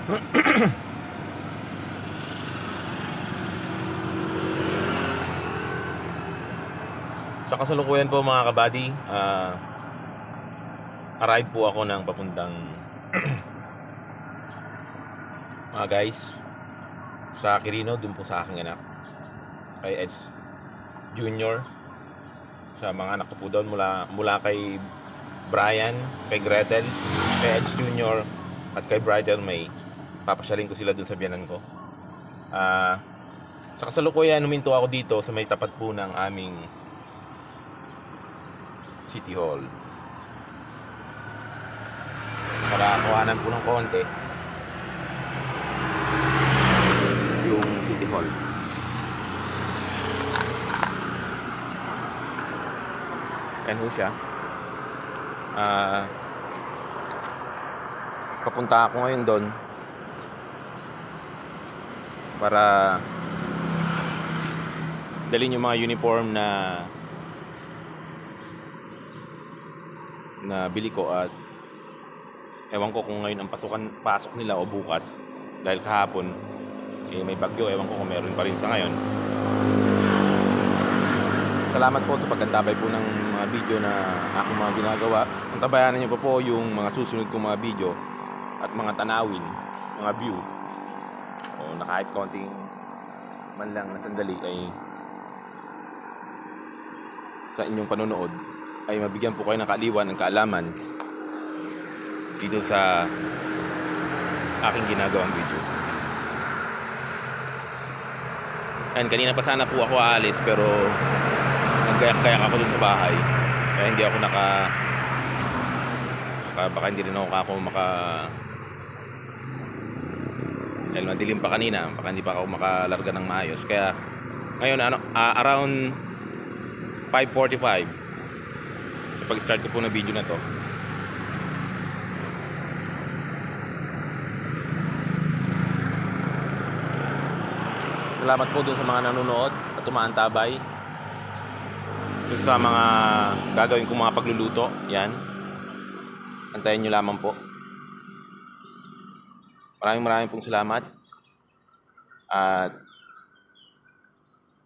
Sa kasalukuyan po mga kabady, arrive po ako ng papuntang mga guys sa Quirino, dun po sa aking anak kay Ed Junior. Sa mga anak ko po doon mula kay Brian, kay Gretel, kay Ed Junior at kay Bridal May. Papasyalin ko sila dun sa biyanan ko. Sa kasalukuyan, huminto ako dito sa may tapat po ng aming City Hall para kuhanan po ng konti yung City Hall. Yan ho siya. Papunta ako ngayon doon para dalhin yung mga uniform na bili ko, at ewan ko kung ngayon ang pasok nila o bukas, dahil kahapon may bagyo. Ewan ko kung meron pa rin sa ngayon. Salamat po sa pagkantabay po ng mga video na aking mga ginagawa. Ang tabayanan niyo po yung mga susunod kong mga video at mga tanawin, mga view, o na kahit konting man lang na sandali ay sa inyong panonood ay mabigyan po kayo ng kaaliwan, ng kaalaman dito sa aking ginagawang video. And kanina pa sana po ako aalis, pero naggayak-gayak ako dun sa bahay, kaya hindi ako baka hindi rin ako dahil madilim pa kanina, baka hindi pa ako makalarga ng maayos. Kaya ngayon around 5:45 pag-start ko po ng video na to. Salamat po dun sa mga nanonood at tumaantabay dun sa mga gagawin kong mga pagluluto. Yan, antayin nyo lamang po. Maraming pong salamat. At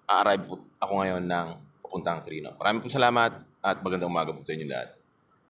a-arrive po ako ngayon ng papuntang Quirino. Maraming pong salamat at magandang umaga po sa inyo lahat.